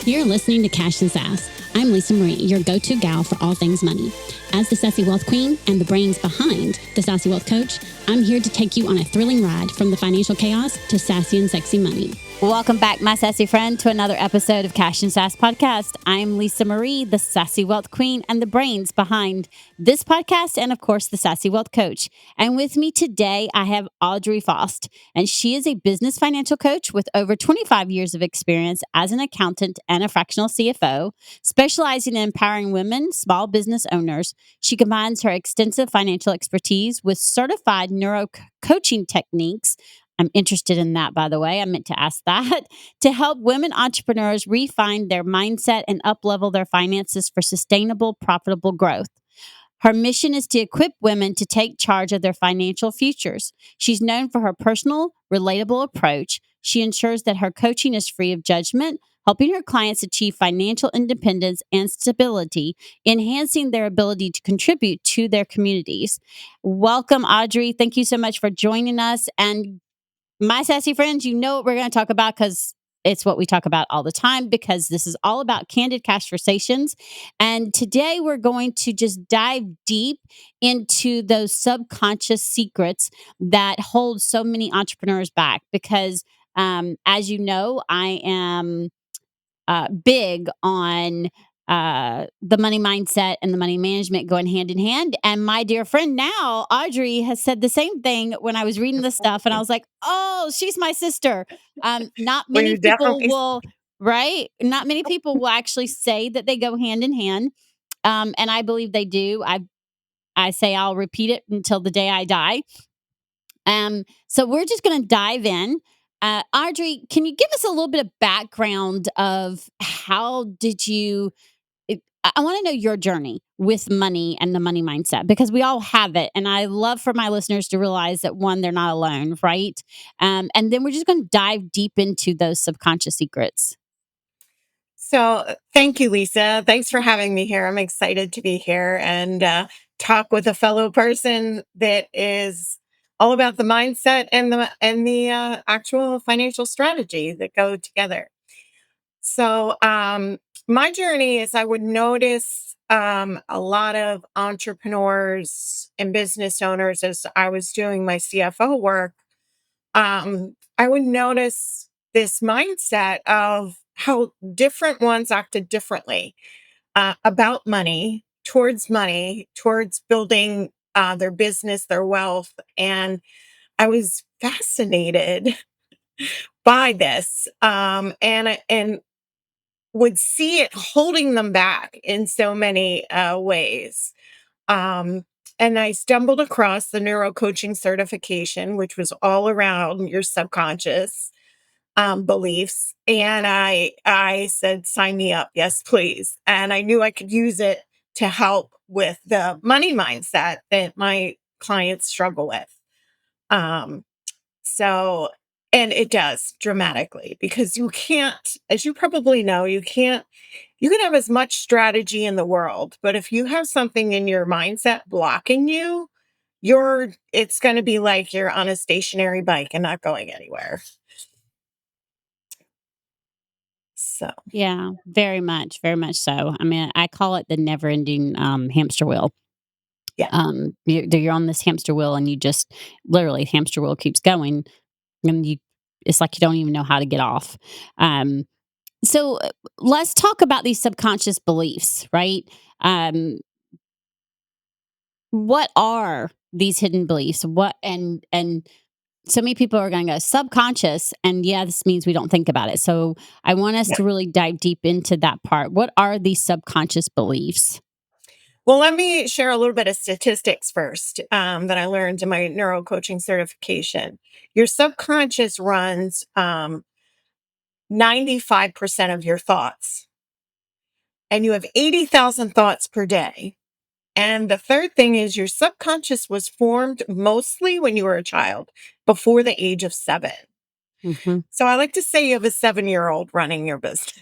You're listening to Cash and Sass. I'm Lisa Marie, your go-to gal for all things money. As the sassy wealth queen and the brains behind the sassy wealth coach, I'm here to take you on a thrilling ride from the financial chaos to sassy and sexy money. Welcome back, my sassy friend, to another episode of Cash and Sass podcast. I'm Lisa Marie, the sassy wealth queen and the brains behind this podcast and, of course, the sassy wealth coach. And with me today, I have Audrey Faust, and she is a business financial coach with over 25 years of experience as an accountant and a fractional CFO, specializing in empowering women, small business owners. She combines her extensive financial expertise with certified neuro coaching techniques. I'm interested in that, by the way. I meant to ask that to help women entrepreneurs refine their mindset and up-level their finances for sustainable, profitable growth. Her mission is to equip women to take charge of their financial futures. She's known for her personal, relatable approach. She ensures that her coaching is free of judgment, helping her clients achieve financial independence and stability, enhancing their ability to contribute to their communities. Welcome, Audrey. Thank you so much for joining us. And my sassy friends, you know what we're going to talk about because it's what we talk about all the time, because this is all about candid conversations. And today we're going to just dive deep into those subconscious secrets that hold so many entrepreneurs back. Because as you know, I am big on the money mindset and the money management going hand in hand. And my dear friend now, Audrey, has said the same thing when I was reading the stuff. And I was like, oh, she's my sister. Not Well, many you people definitely will, right? Not many people will actually say that they go hand in hand. And I believe they do. I say I'll repeat it until the day I die. So we're just going to dive in. Audrey, can you give us a little bit of background of how did you? I want to know your journey with money and the money mindset, because we all have it, and I love for my listeners to realize that one, they're not alone, right? And then we're just going to dive deep into those subconscious secrets. thank you, Lisa. Thanks for having me here. I'm excited to be here and talk with a fellow person that is all about the mindset and the actual financial strategy that go together. So, my journey is I would notice a lot of entrepreneurs and business owners as I was doing my CFO work. I would notice this mindset of how different ones acted differently about money, towards building their business, their wealth. And I was fascinated by this, and would see it holding them back in so many ways. Um, and I stumbled across the neuro coaching certification, which was all around your subconscious beliefs. And I said, sign me up. Yes, please. And I knew I could use it to help with the money mindset that my clients struggle with. Um, so, and it does dramatically, because you can't, as you probably know, you can have as much strategy in the world, but if you have something in your mindset blocking you, it's going to be like you're on a stationary bike and not going anywhere. So, Yeah, very much so. I mean, I call it the never-ending hamster wheel. yeah. You're on this hamster wheel, and you just literally hamster wheel keeps going, and it's like you don't even know how to get off. Um, so let's talk about these subconscious beliefs, right? Um, what are these hidden beliefs? What and so many people are going to go subconscious, and yeah, this means we don't think about it. So I want us to really dive deep into that part. What are these subconscious beliefs? Well, let me share a little bit of statistics first that I learned in my neuro coaching certification. Your subconscious runs 95% of your thoughts, and you have 80,000 thoughts per day. And the third thing is your subconscious was formed mostly when you were a child, before the age of 7. Hmm. So I like to say you have a 7-year-old running your business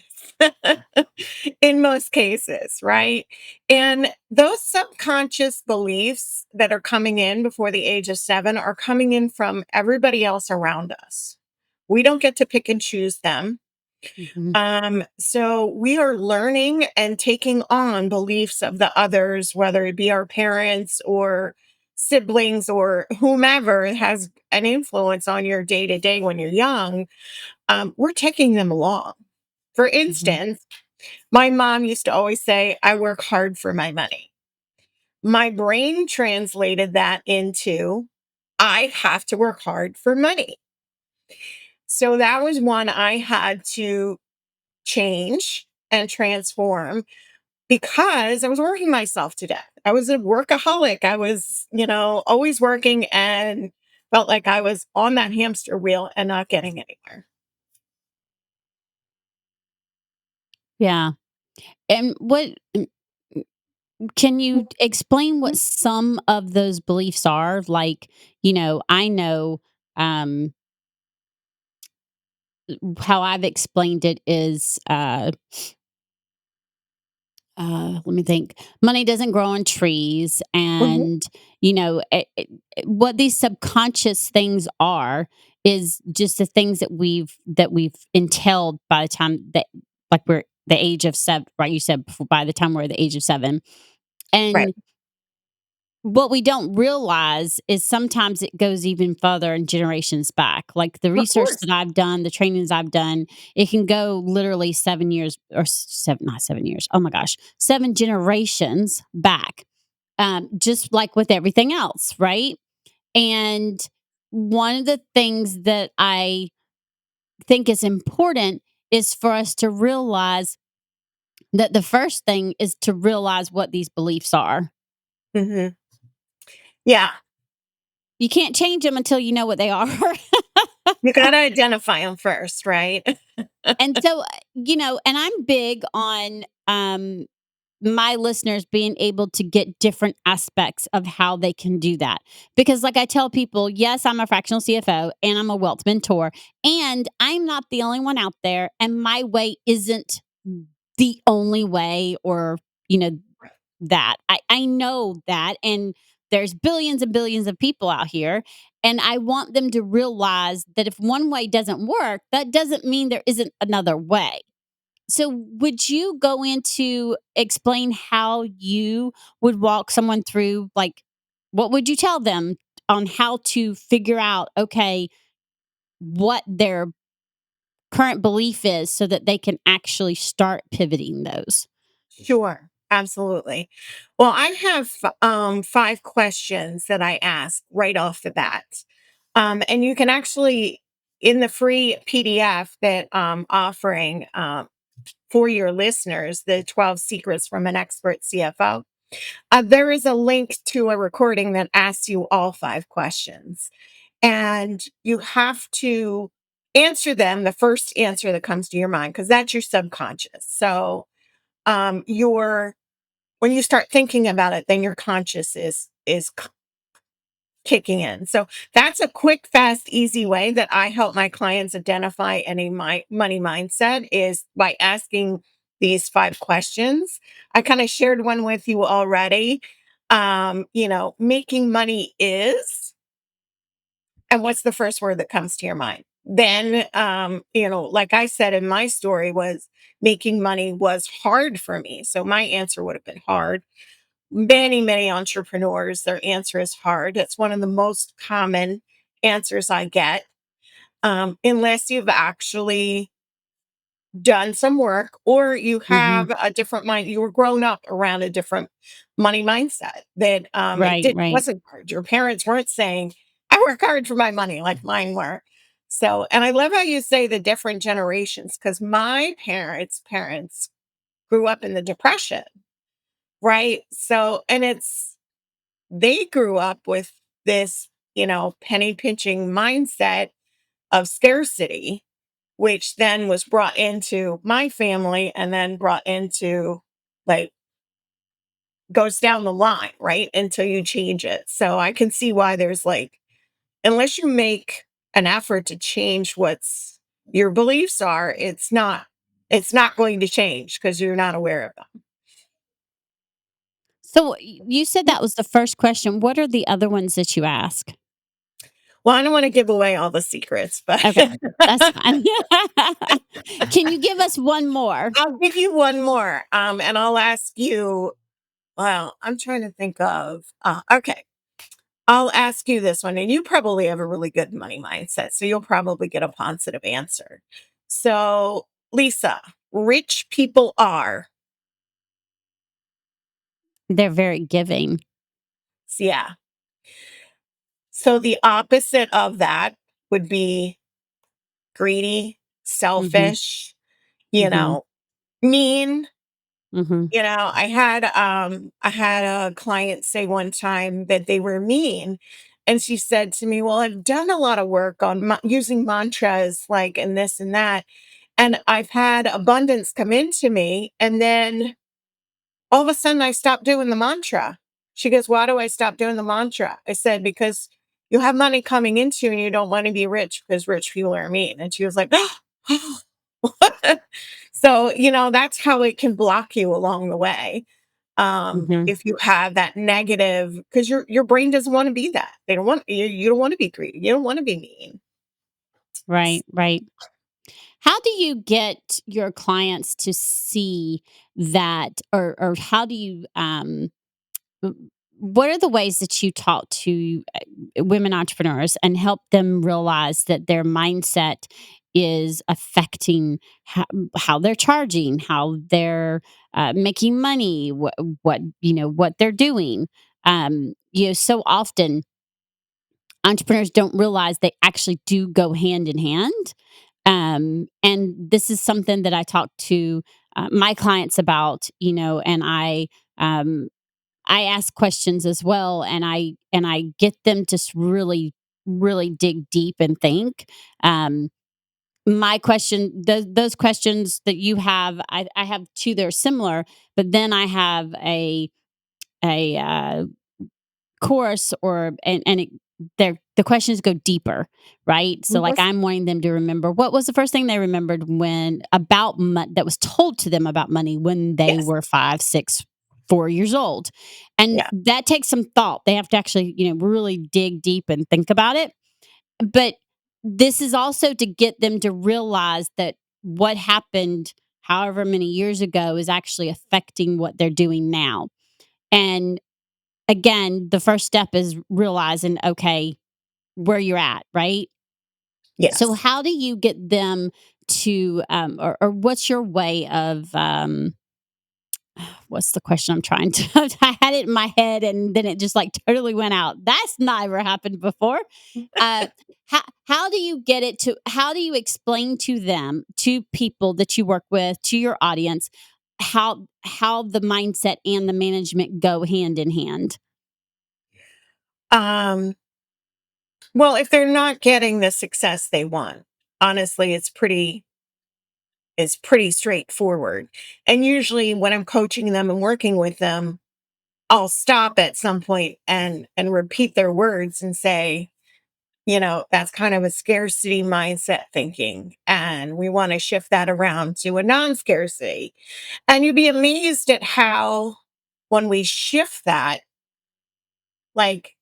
in most cases, right? And those subconscious beliefs that are coming in before the age of 7 are coming in from everybody else around us. We don't get to pick and choose them. Mhm. So we are learning and taking on beliefs of the others, whether it be our parents or siblings or whomever has an influence on your day to day when you're young. We're taking them along. For Mhm. instance, my mom used to always say, I work hard for my money. My brain translated that into, I have to work hard for money. So that was one I had to change and transform because I was working myself to death. I was a workaholic. I was, always working and felt like I was on that hamster wheel and not getting anywhere. Yeah. And can you explain what Mhm. some of those beliefs are? Like, I know, um, how I've explained it is, let me think. Money doesn't grow on trees, Mhm. and what these subconscious things are is just the things that we've entailed by the time that, like, we're the age of 7, right? You said before, by the time we're the age of 7, Right. and what we don't realize is sometimes it goes even further and generations back. Like the Of research course. that I've done, the trainings I've done, it can go literally 7 years or seven, not 7 years. Oh my gosh, 7 generations back. Just like with everything else, right? And one of the things that I think is important is for us to realize that the first thing is to realize what these beliefs are. Hmm. Yeah. You can't change them until you know what they are. You got to identify them first, right? And so, and I'm big on my listeners being able to get different aspects of how they can do that. Because, like I tell people, yes, I'm a fractional CFO and I'm a wealth mentor, and I'm not the only one out there, and my way isn't the only way, or, you know, that. I know that. And there's billions and billions of people out here. And I want them to realize that if one way doesn't work, that doesn't mean there isn't another way. So, would you go into explain how you would walk someone through, like, what would you tell them on how to figure out, okay, what their current belief is so that they can actually start pivoting those? Sure. Absolutely. Well, I have 5 questions that I ask right off the bat. And you can actually, in the free PDF that I'm offering for your listeners, the 12 Secrets from an Expert CFO, there is a link to a recording that asks you all 5 questions. And you have to answer them, the first answer that comes to your mind, because that's your subconscious. So, your when you start thinking about it, then your conscious is kicking in. So that's a quick, fast, easy way that I help my clients identify any money mindset is by asking these 5 questions. I kind of shared one with you already. Making money is, and what's the first word that comes to your mind? Then, like I said in my story, was making money was hard for me. So my answer would have been hard. Many, many entrepreneurs, their answer is hard. It's one of the most common answers I get, unless you've actually done some work or you Hmm. have a different mind. You were grown up around a different money mindset that it Right, right. wasn't hard. Your parents weren't saying, I work hard for my money like mine were. So, and I love how you say the different generations because my parents grew up in the Depression, right? So, and they grew up with this, penny pinching mindset of scarcity, which then was brought into my family and then brought into like goes down the line, right? Until you change it. So I can see why there's like, unless you make an effort to change what's your beliefs are, it's not going to change because you're not aware of them. So, you said that was the first question. What are the other ones that you ask? Well, I don't want to give away all the secrets, but Okay, that's fine. Can you give us one more? I'll give you one more. And I'll ask you, well, I'm trying to think of, okay. I'll ask you this one, and you probably have a really good money mindset, so you'll probably get a positive answer. So, Lisa, rich people are, They're very giving. yeah. So, the opposite of that would be greedy, Mhm, selfish, you mhm, know, mean. mhm. I had a client say one time that they were mean. And she said to me, well, I've done a lot of work on using mantras like and this and that. And I've had abundance come into me. And then all of a sudden I stopped doing the mantra. She goes, why do I stop doing the mantra? I said, because you have money coming into you and you don't want to be rich because rich people are mean. And she was like, so, that's how it can block you along the way. Mhm. If you have that negative, because your brain doesn't want to be that. They don't want you don't want to be greedy. You don't want to be mean. Right, right. How do you get your clients to see that, or how do you w- what are the ways that you talk to women entrepreneurs and help them realize that their mindset is affecting how they're charging, how they're making money, what they're doing? So often entrepreneurs don't realize they actually do go hand in hand. And this is something that I talk to my clients about, and um, I ask questions as well, and I get them to really, really dig deep and think. Um, my question, those questions that you have, I have two that are similar, but then I have a course, and the questions go deeper, right? So like Mhm. I'm wanting them to remember what was the first thing they remembered when about that was told to them about money when they Yes. were 5, 6, 4 years old. And Yeah. that takes some thought. They have to actually, really dig deep and think about it. But this is also to get them to realize that what happened however many years ago is actually affecting what they're doing now. And again, the first step is realizing, okay, where you're at, right? So, Yes. how do you get them to, or what's your way of, what's the question I'm trying to, I had it in my head and then it just like totally went out. That's never happened before. Uh, how do you get it to, how do you explain to them, to people that you work with, to your audience, how the mindset and the management go hand in hand? Um, well, if they're not getting the success they want, honestly, it's pretty straightforward. And usually when I'm coaching them and working with them, I'll stop at some point and repeat their words and say, that's kind of a scarcity mindset thinking. And we want to shift that around to a non-scarcity. And you'd be amazed at how when we shift that, like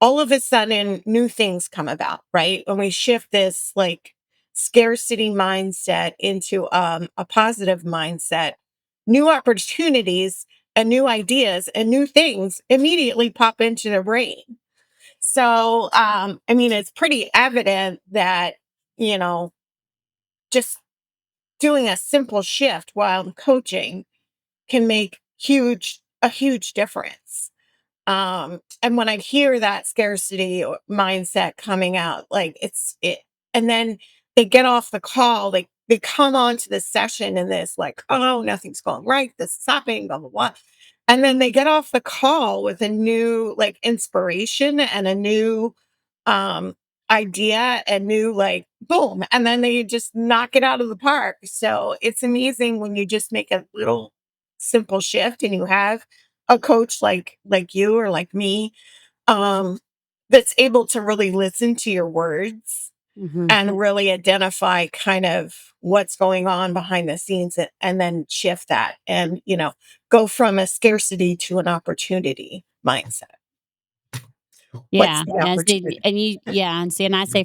all of a sudden new things come about, right? When we shift this like scarcity mindset into a positive mindset, new opportunities and new ideas and new things immediately pop into their brain. So, I mean, it's pretty evident that, you know, just doing a simple shift while coaching can make a huge difference. And when I hear that scarcity mindset coming out, like and then they get off the call, they come onto the session and this like, oh, nothing's going right, this is happening, blah blah blah, and then they get off the call with a new like inspiration and a new um idea and new like boom, and then they just knock it out of the park. So it's amazing when you just make a little simple shift and you have a coach like you or like me, um that's able to really listen to your words Hmm. and really identify kind of what's going on behind the scenes, and then shift that and go from a scarcity to an opportunity mindset. What's Yeah, the and see, opportunity? and you, yeah, and see, and I say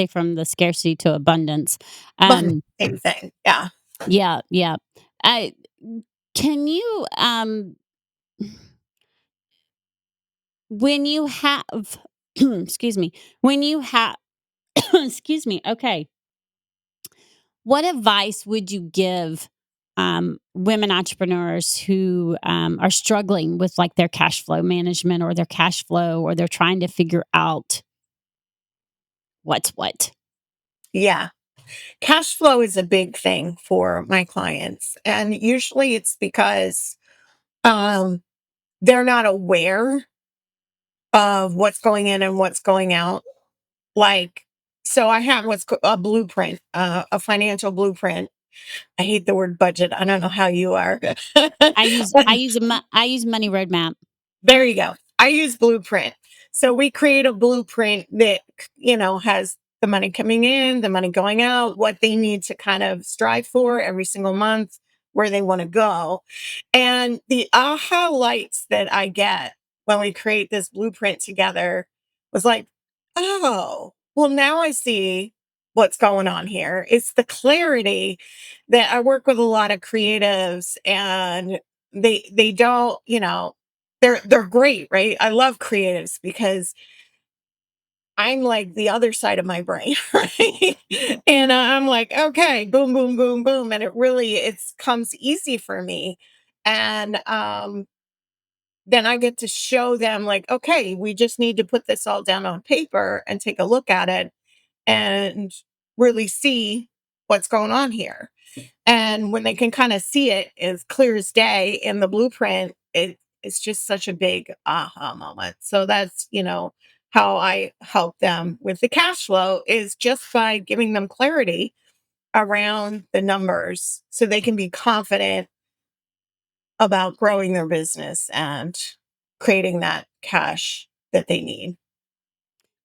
from the scarcity to abundance. But Um, same thing. Yeah. yeah, yeah. I can you when you have excuse me, when you have excuse me, okay. What advice would you give women entrepreneurs who are struggling with like their cash flow management or their cash flow, or they're trying to figure out what's what? Yeah. Cash flow is a big thing for my clients. And usually it's because um, they're not aware of what's going in and what's going out. Like, so I have a blueprint, a financial blueprint. I hate the word budget. I don't know how you are. I use money roadmap. There you go. I use Blueprint. So we create a blueprint that, has the money coming in, the money going out, what they need to kind of strive for every single month, where they want to go. And the aha lights that I get when we create this blueprint together was like, oh, well, now I see what's going on here. It's the clarity that I work with a lot of creatives, and they don't, they're great, right? I love creatives because I'm like the other side of my brain, right? And I'm like, okay, boom, boom, boom, boom, and it's comes easy for me. And then I get to show them like, okay, we just need to put this all down on paper and take a look at it and really see what's going on here. And when they can kind of see it as clear as day in the blueprint, it's just such a big aha moment. So that's, how I help them with the cash flow is just by giving them clarity around the numbers so they can be confident about growing their business and creating that cash that they need.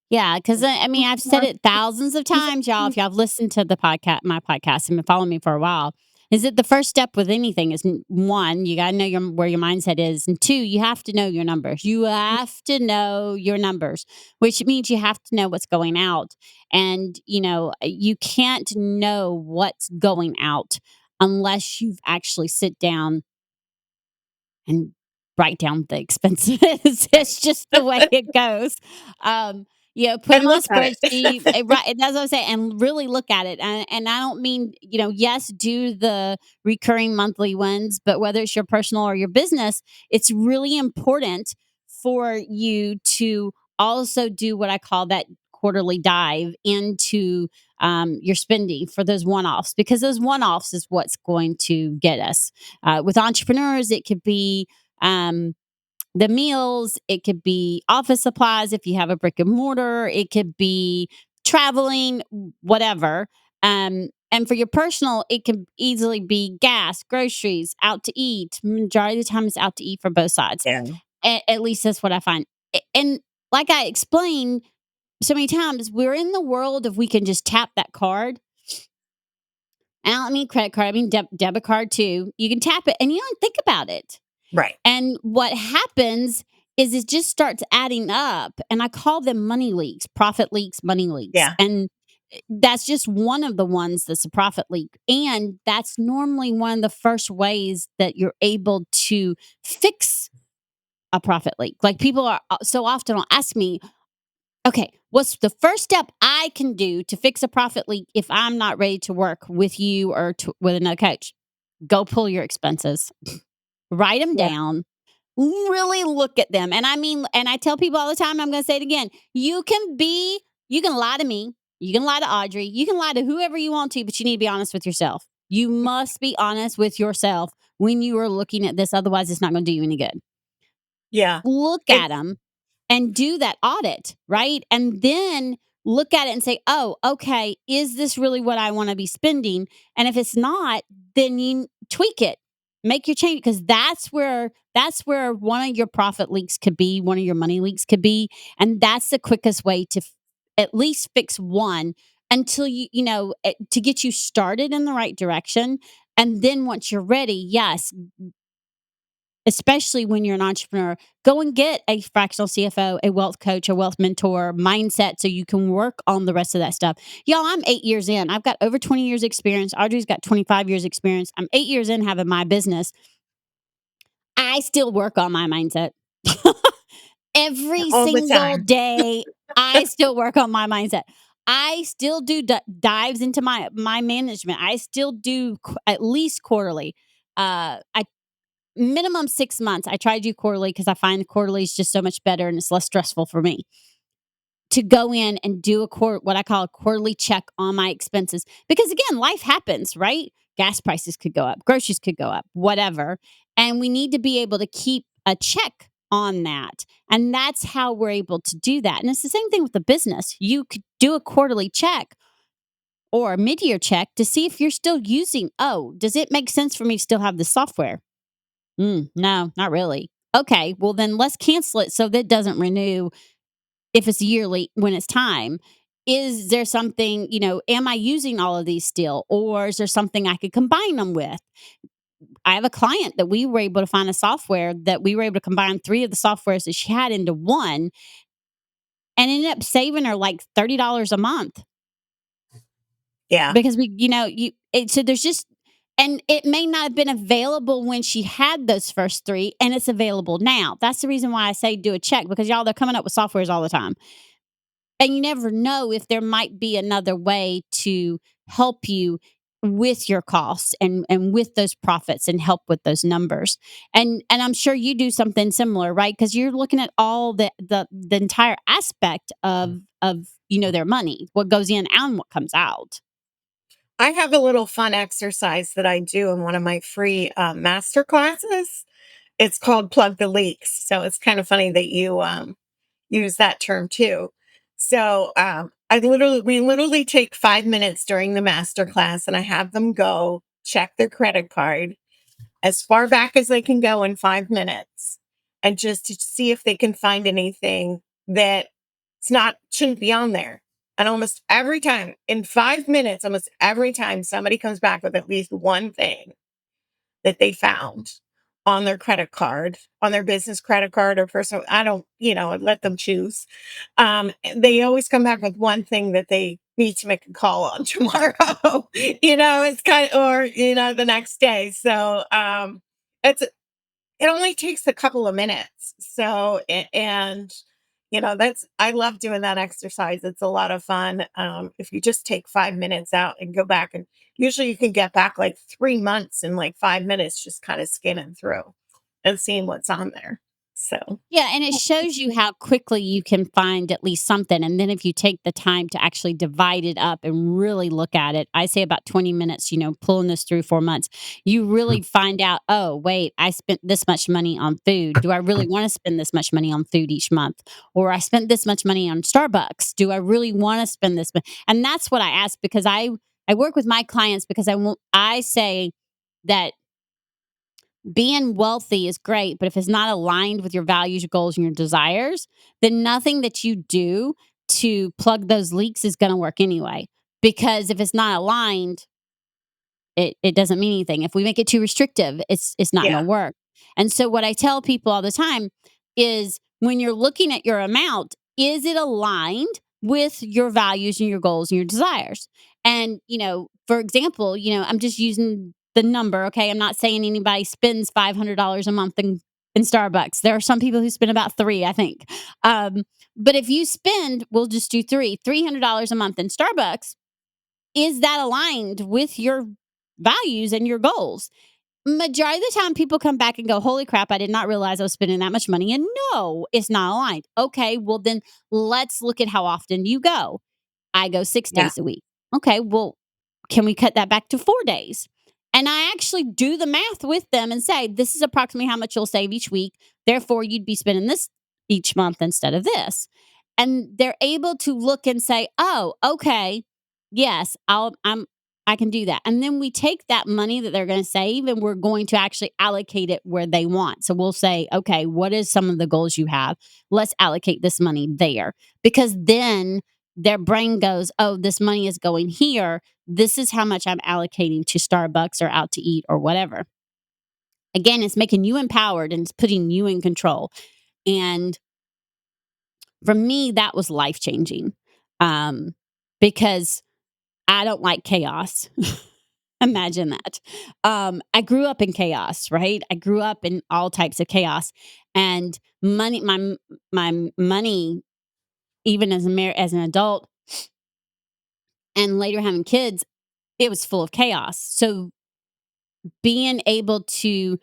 Yeah, because I mean, I've said it thousands of times, y'all. If y'all have listened to the podcast, my podcast, and been following me for a while, is that the first step with anything is one, you got to know where your mindset is, and two, you have to know your numbers. You have to know your numbers, which means you have to know what's going out, and you can't know what's going out unless you've actually sit down and write down the expenses. It's just the way it goes. Put And them on a look at spreadsheet, it. right? And that's what I'm saying, and really look at it. And I don't mean, yes, do the recurring monthly ones, but whether it's your personal or your business, it's really important for you to also do what I call that quarterly dive into your spending for those one offs, because those one offs is what's going to get us. With entrepreneurs, it could be um, the meals, it could be office supplies if you have a brick and mortar, it could be traveling, whatever. And for your personal, it can easily be gas, groceries, out to eat. Majority of the time, it's out to eat for both sides. Yeah. At least that's what I find. And like I explained so many times, we're in the world of we can just tap that card. And I don't mean credit card, I mean debit card too. You can tap it and you don't think about it. Right. And what happens is it just starts adding up. And I call them money leaks, profit leaks, money leaks. Yeah. And that's just one of the ones that's a profit leak. And that's normally one of the first ways that you're able to fix a profit leak. Like people are so often will ask me, okay, what's the first step I can do to fix a profit leak if I'm not ready to work with you or with another coach? Go pull your expenses, write them Yeah. down, really look at them. And I mean, and I tell people all the time, I'm going to say it again. You can lie to me. You can lie to Audrey. You can lie to whoever you want to, but you need to be honest with yourself. You must be honest with yourself when you are looking at this. Otherwise, it's not going to do you any good. Yeah. Look at It's them and do that audit, right? And then look at it and say, oh, okay, is this really what I want to be spending? And if it's not, then you tweak it, make your change, because that's where one of your profit leaks could be, one of your money leaks could be. And that's the quickest way to at least fix one until to get you started in the right direction. And then once you're ready, yes, especially when you're an entrepreneur. Go and get a fractional CFO, a wealth coach, a wealth mentor mindset so you can work on the rest of that stuff. Y'all, I'm 8 years in. I've got over 20 years experience. Audrey's got 25 years experience. I'm 8 years in having my business. I still work on my mindset. Every all the single time. day, I still work on my mindset. I still do dives into my management. I still do at least quarterly. I minimum 6 months. I try to do quarterly because I find quarterly is just so much better and it's less stressful for me to go in and do what I call a quarterly check on my expenses. Because again, life happens, right? Gas prices could go up, groceries could go up, whatever. And we need to be able to keep a check on that. And that's how we're able to do that. And it's the same thing with the business. You could do a quarterly check or a mid-year check to see if you're still using, oh, does it make sense for me to still have the software? No, not really. Okay, well then let's cancel it so that it doesn't renew if it's yearly when it's time. Is there something, am I using all of these still? Or is there something I could combine them with? I have a client that we were able to find a software that we were able to combine three of the softwares that she had into one and ended up saving her like $30 a month Yeah. because so there's just, and it may not have been available when she had those first three, and it's available now. That's the reason why I say do a check because y'all, they're coming up with softwares all the time. And you never know if there might be another way to help you with your costs and with those profits and help with those numbers. And I'm sure you do something similar, right? Because you're looking at all the entire aspect of their money, what goes in and what comes out. I have a little fun exercise that I do in one of my free master classes. It's called Plug the Leaks. So it's kind of funny that you use that term too. So we literally take 5 minutes during the master class and I have them go check their credit card as far back as they can go in 5 minutes and just to see if they can find anything that shouldn't be on there. And almost every time in 5 minutes, almost every time somebody comes back with at least one thing that they found on their credit card, on their business credit card or personal. I don't, let them choose. They always come back with one thing that they need to make a call on tomorrow. It's or the next day. So it only takes a couple of minutes. So and that's I love doing that exercise. It's a lot of fun. If you just take 5 minutes out and go back, and usually you can get back like 3 months in like 5 minutes, just kind of scanning through and seeing what's on there. So Yeah, and it shows you how quickly you can find at least something. And then if you take the time to actually divide it up and really look at it, I say about 20 minutes, pulling this through 4 months, you really find out, oh, wait, I spent this much money on food. Do I really want to spend this much money on food each month? Or I spent this much money on Starbucks. Do I really want to spend this? And that's what I ask because I work with my clients because I say that being wealthy is great, but if it's not aligned with your values, your goals, and your desires, then nothing that you do to plug those leaks is going to work anyway. Because if it's not aligned, it doesn't mean anything. If we make it too restrictive, it's not going to yeah, work. And so what I tell people all the time is when you're looking at your amount, is it aligned with your values and your goals and your desires? And, for example, I'm just using the number, okay? I'm not saying anybody spends $500 a month in Starbucks. There are some people who spend about three, I think. But if you spend, we'll just do $300 a month in Starbucks, is that aligned with your values and your goals? Majority of the time, people come back and go, holy crap, I did not realize I was spending that much money. And no, it's not aligned. Okay, well, then let's look at how often you go. I go six yeah, days a week. Okay, well, can we cut that back to 4 days? And I actually do the math with them and say, this is approximately how much you'll save each week. Therefore, you'd be spending this each month instead of this. And they're able to look and say, oh, okay, yes, I can do that. And then we take that money that they're going to save and we're going to actually allocate it where they want. So we'll say, okay, what is some of the goals you have? Let's allocate this money there. Because then their brain goes, oh, this money is going here. This is how much I'm allocating to Starbucks or out to eat or whatever. Again, it's making you empowered and it's putting you in control. And for me, that was life changing, um, because I don't like chaos. Imagine that. I grew up in chaos, right? I grew up in all types of chaos, and my money, even as an adult, and later having kids, it was full of chaos. So being able to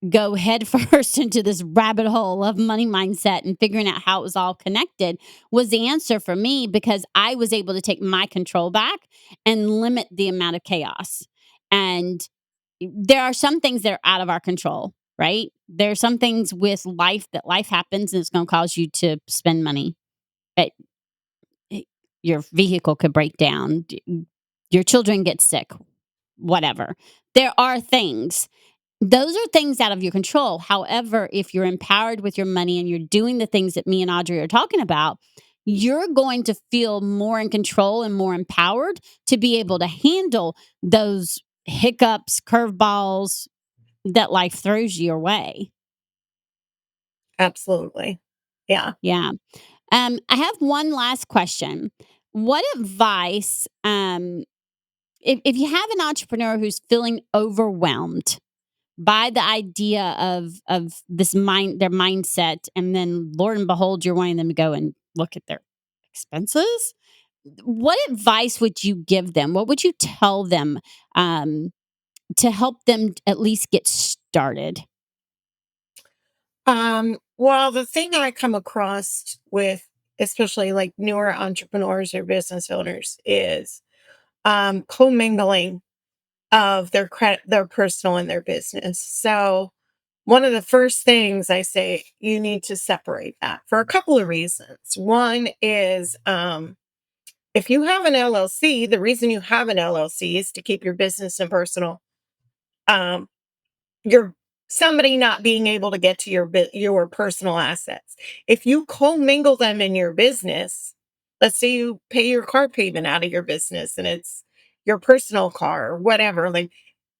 go head first into this rabbit hole of money mindset and figuring out how it was all connected was the answer for me, because I was able to take my control back and limit the amount of chaos. And there are some things that are out of our control, right? There are some things with life that life happens and it's going to cause you to spend money. But your vehicle could break down, your children get sick, whatever. There are things, those are things out of your control. However, if you're empowered with your money and you're doing the things that me and Audrey are talking about, you're going to feel more in control and more empowered to be able to handle those hiccups, curveballs that life throws your way. Absolutely. Yeah. Yeah. I have one last question. What advice, if you have an entrepreneur who's feeling overwhelmed by the idea of their mindset, and then Lord and behold, you're wanting them to go and look at their expenses, what advice would you give them? What would you tell them, um, to help them at least get started? Well, the thing I come across with, especially like newer entrepreneurs or business owners, is commingling of their personal and their business. So one of the first things I say, you need to separate that for a couple of reasons. One is, if you have an LLC, the reason you have an LLC is to keep your business and personal. Um, you're somebody not being able to get to your personal assets. If you commingle them in your business, let's say you pay your car payment out of your business and it's your personal car or whatever, like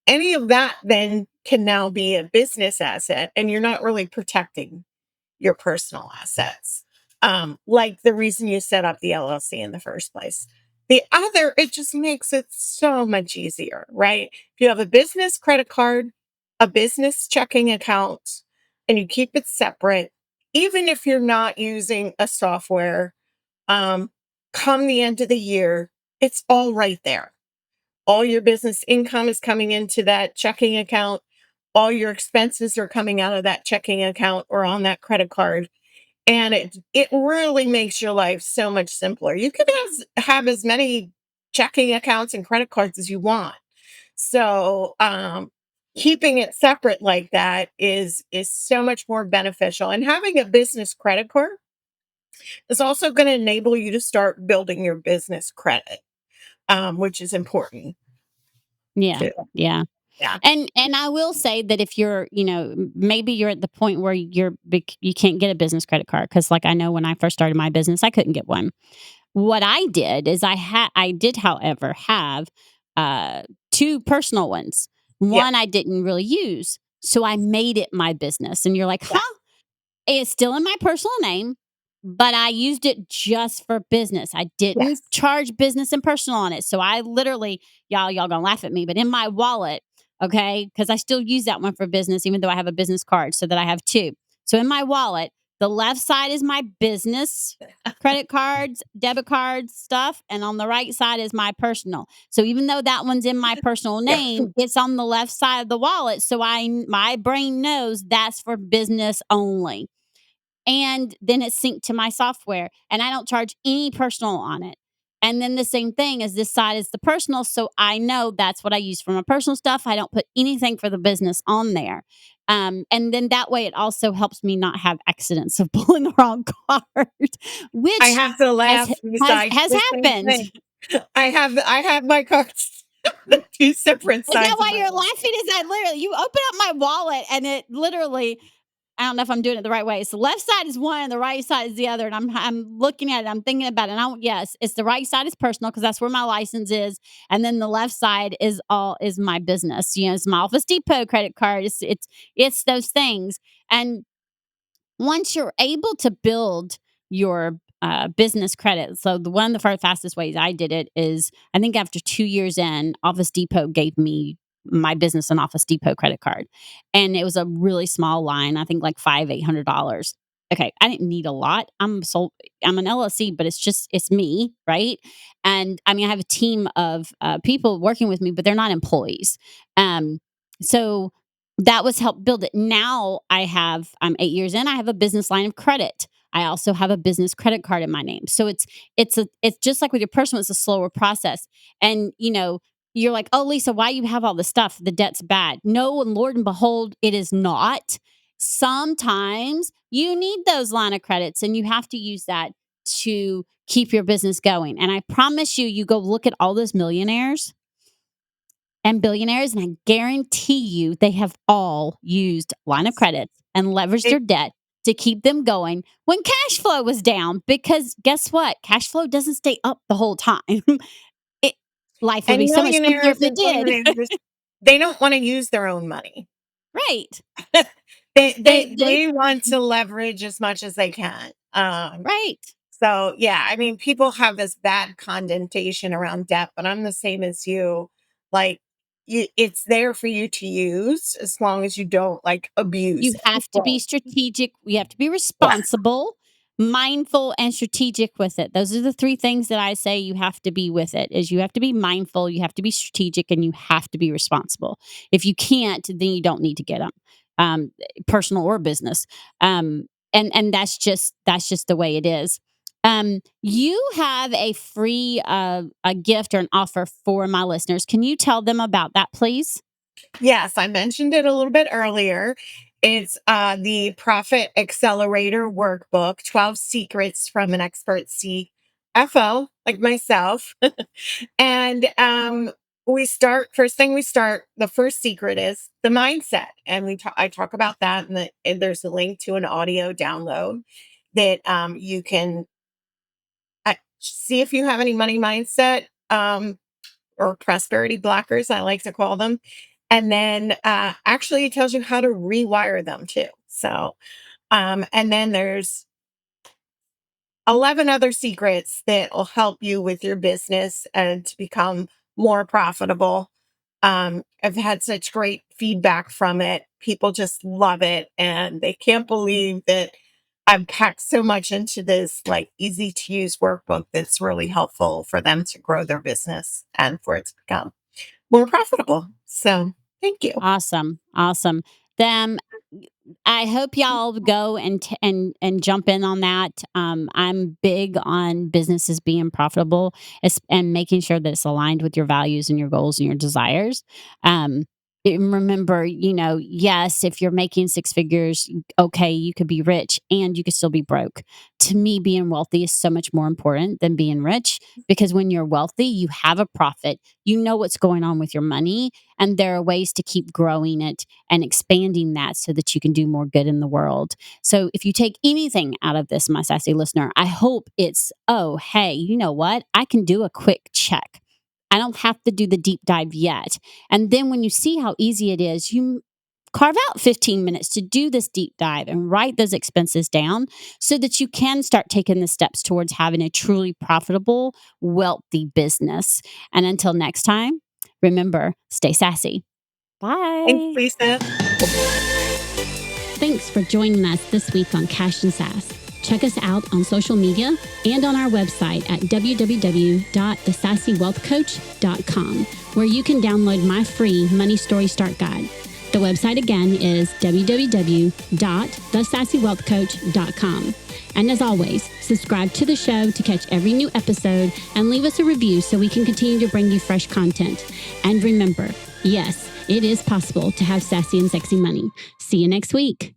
any of that then can now be a business asset, and you're not really protecting your personal assets. Like the reason you set up the LLC in the first place. The other, it just makes it so much easier, right? If you have a business credit card, a business checking account, and you keep it separate, even if you're not using a software, um, come the end of the year, it's all right there. All your business income is coming into that checking account. All your expenses are coming out of that checking account or on that credit card. And it really makes your life so much simpler. You can have as many checking accounts and credit cards as you want. So keeping it separate like that is so much more beneficial. And having a business credit card is also going to enable you to start building your business credit, which is important Yeah. too. Yeah. Yeah. And I will say that if you're, maybe you're at the point where you can't get a business credit card, because like I know when I first started my business, I couldn't get one. What I did is I did, however, have uh 2 personal ones. Yeah. One I didn't really use, so I made it my business. And you're like, Yeah. "Huh?" It's still in my personal name, but I used it just for business. I didn't Yes. charge business and personal on it. So I literally, y'all gonna laugh at me, but in my wallet, okay, because I still use that one for business, even though I have a business card, so that I have two. So in my wallet, the left side is my business credit cards, debit cards, stuff, and on the right side is my personal. So even though that one's in my personal Yeah. name, it's on the left side of the wallet. So my brain knows that's for business only, and then it's synced to my software, and I don't charge any personal on it. And then the same thing as this side is the personal, so I know that's what I use for my personal stuff. I don't put anything for the business on there. And then that way, it also helps me not have accidents of pulling the wrong card, I which have to has laugh has besides has the same happened. thing. I have my cards the two separate Is that sides of why my you're wallet. laughing? Is that literally you open up my wallet and it literally? I don't know if I'm doing it the right way. So the left side is one and the right side is the other. And I'm looking at it, I'm thinking about it. And yes, it's the right side is personal because that's where my license is. And then the left side is my business. It's my Office Depot credit card. It's those things. And once you're able to build your business credit, so one of the fastest ways I did it is I think after 2 years in, Office Depot gave me my business and Office Depot credit card, and it was a really small line. I think like $800. Okay, I didn't need a lot. I'm an LLC, but it's me, right? And I mean, I have a team of people working with me, but they're not employees. So that was help build it. Now I'm 8 years in, I have a business line of credit. I also have a business credit card in my name. So it's just like with your personal, it's a slower process. And you're like, oh Lisa, why you have all this stuff? The debt's bad. No, and Lord and behold, it is not. Sometimes you need those line of credits and you have to use that to keep your business going. And I promise you go look at all those millionaires and billionaires, and I guarantee you they have all used line of credit and leveraged It, their debt to keep them going when cash flow was down. Because guess what? Cash flow doesn't stay up the whole time. it, Life would be and so much simpler millionaires if it and did. billionaires, they don't want to use their own money. Right. they, They, they they, they want to leverage as much as they can. right. So yeah, I mean, people have this bad connotation around debt, but I'm the same as you. Like, it's there for you to use as long as you don't like abuse You it. have to be Well, strategic. You have to be yeah, responsible, mindful, and strategic with it. Those are the three things that I say you have to be with it is you have to be mindful, you have to be strategic, and you have to be responsible. If you can't, then you don't need to get them, um, personal or business. And that's just the way it is. You have a free a gift or an offer for my listeners. Can you tell them about that, please? yes, I mentioned it a little bit earlier. It's the Profit Accelerator Workbook: 12 Secrets from an Expert CFO like myself. And first thing we start, the first secret is the mindset. And I talk about that, and there's a link to an audio download that you can see if you have any money mindset or prosperity blockers, I like to call them. And then actually it tells you how to rewire them too. So, and then there's 11 other secrets that will help you with your business and to become more profitable. I've had such great feedback from it. People just love it and they can't believe that I've packed so much into this like easy to use workbook that's really helpful for them to grow their business and for it to become more profitable. So thank you. Awesome, awesome. Them I hope y'all go and jump in on that. I'm big on businesses being profitable and making sure that it's aligned with your values and your goals and your desires. Um, and remember, yes, if you're making six figures, okay, you could be rich and you could still be broke. To me, being wealthy is so much more important than being rich because when you're wealthy, you have a profit, you know what's going on with your money, and there are ways to keep growing it and expanding that so that you can do more good in the world. So if you take anything out of this, my sassy listener, I hope it's, oh, hey, you know what? I can do a quick check. I don't have to do the deep dive yet. And then when you see how easy it is, you carve out 15 minutes to do this deep dive and write those expenses down so that you can start taking the steps towards having a truly profitable, wealthy business. And until next time, remember, stay sassy. Thanks, Bye. Lisa. Thanks for joining us this week on Cash and Sass. Check us out on social media and on our website at www.thesassywealthcoach.com, where you can download my free Money Story Start Guide. The website again is www.thesassywealthcoach.com. And as always, subscribe to the show to catch every new episode and leave us a review so we can continue to bring you fresh content. And remember, yes, it is possible to have sassy and sexy money. See you next week.